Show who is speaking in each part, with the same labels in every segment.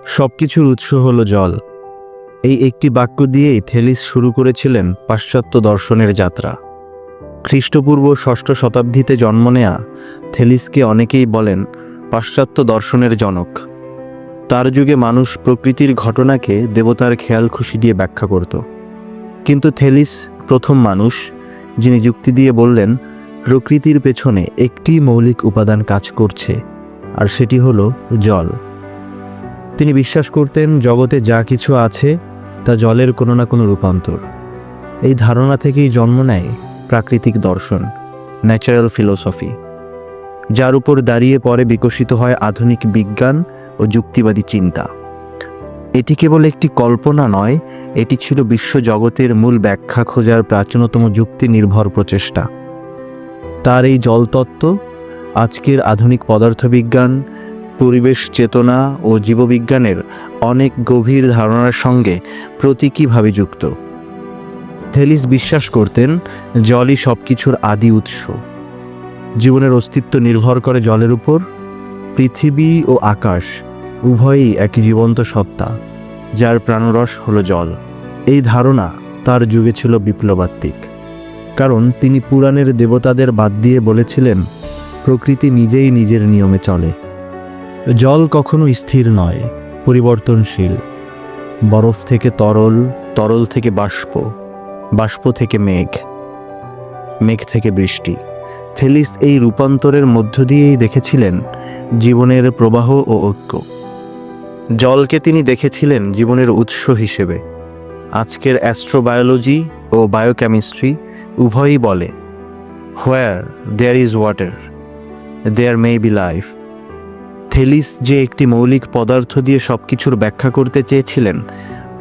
Speaker 1: সবকিছুর উৎস হলো জল। এই একটি বাক্য দিয়েই থেলিস শুরু করেছিলেন পাশ্চাত্য দর্শনের যাত্রা। খ্রিস্টপূর্ব ৬ষ্ঠ শতাব্দীতে জন্ম নেয়া থেলিসকে অনেকেই বলেন পাশ্চাত্য দর্শনের জনক। তার যুগে মানুষ প্রকৃতির ঘটনাকে দেবতার খেয়াল খুশি দিয়ে ব্যাখ্যা করত, কিন্তু থেলিস প্রথম মানুষ যিনি যুক্তি দিয়ে বললেন প্রকৃতির পেছনে একটি মৌলিক উপাদান কাজ করছে, আর সেটি হলো জল। তিনি বিশ্বাস করতেন জগতে যা কিছু আছে তা জলের কোনো না কোনো রূপান্তর। এই ধারণা থেকেই জন্ম নেয় প্রাকৃতিক দর্শন, ন্যাচারাল ফিলোসফি, যার উপর দাঁড়িয়ে পরে বিকশিত হয় আধুনিক বিজ্ঞান ও যুক্তিবাদী চিন্তা। এটি কেবল একটি কল্পনা নয়, এটি ছিল বিশ্বজগতের মূল ব্যাখ্যা খোঁজার প্রাচীনতম যুক্তি নির্ভর প্রচেষ্টা। তার এই জলতত্ত্ব আজকের আধুনিক পদার্থবিজ্ঞান, পরিবেশ চেতনা ও জীববিজ্ঞানের অনেক গভীর ধারণার সঙ্গে প্রতীকীভাবে যুক্ত। থেলিস বিশ্বাস করতেন জলই সব কিছুর আদি উৎস। জীবনের অস্তিত্ব নির্ভর করে জলের উপর। পৃথিবী ও আকাশ উভয়ই একই জীবন্ত সত্তা, যার প্রাণরস হলো জল। এই ধারণা তার যুগে ছিল বিপ্লবাত্মক, কারণ তিনি পুরাণের দেবতাদের বাদ দিয়ে বলেছিলেন প্রকৃতি নিজেই নিজের নিয়মে চলে। জল কখনো স্থির নয়, পরিবর্তনশীল। বরফ থেকে তরল, তরল থেকে বাষ্প, বাষ্প থেকে মেঘ, মেঘ থেকে বৃষ্টি। থেলিস এই রূপান্তরের মধ্য দিয়েই দেখেছিলেন জীবনের প্রবাহ ও ঐক্য। জলকে তিনি দেখেছিলেন জীবনের উৎস হিসেবে। আজকের অ্যাস্ট্রোবায়োলজি ও বায়োকেমিস্ট্রি উভয়ই বলে where there is water there may be life. Thales যে একটি মৌলিক পদার্থ দিয়ে সব কিছুর ব্যাখ্যা করতে চেয়েছিলেন,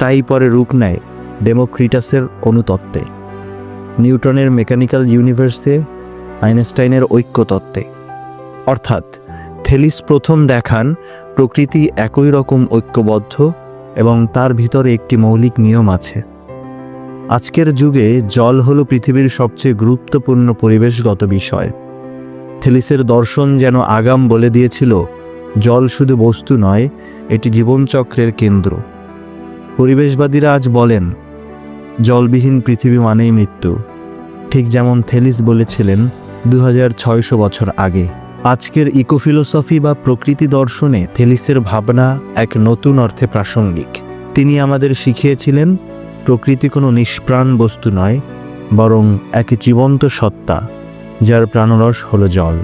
Speaker 1: তাই পরে রূপ নেয় ডেমোক্রিটাসের অণুতত্ত্বে, নিউটনের মেকানিক্যাল ইউনিভার্সে, আইনস্টাইনের ঐক্য তত্ত্বে। অর্থাৎ থেলিস প্রথম দেখান প্রকৃতি একই রকম ঐক্যবদ্ধ এবং তার ভিতরে একটি মৌলিক নিয়ম আছে। আজকের যুগে জল হলো পৃথিবীর সবচেয়ে গুরুত্বপূর্ণ পরিবেশগত বিষয়। থেলিসের দর্শন যেন আগাম বলে দিয়েছিল জল শুধু বস্তু নয়, এটি জীবনচক্রের কেন্দ্র। পরিবেশবাদীরা আজ বলেন জলবিহীন পৃথিবী মানেই মৃত্যু, ঠিক যেমন থেলিস বলেছিলেন 2600 বছর আগে। আজকের ইকোফিলোসফি বা প্রকৃতি দর্শনে থেলিসের ভাবনা এক নতুন অর্থে প্রাসঙ্গিক। তিনি আমাদের শিখিয়েছিলেন প্রকৃতি কোনো নিষ্প্রাণ বস্তু নয়, বরং এক জীবন্ত সত্তা, যার প্রাণরস হলো জল।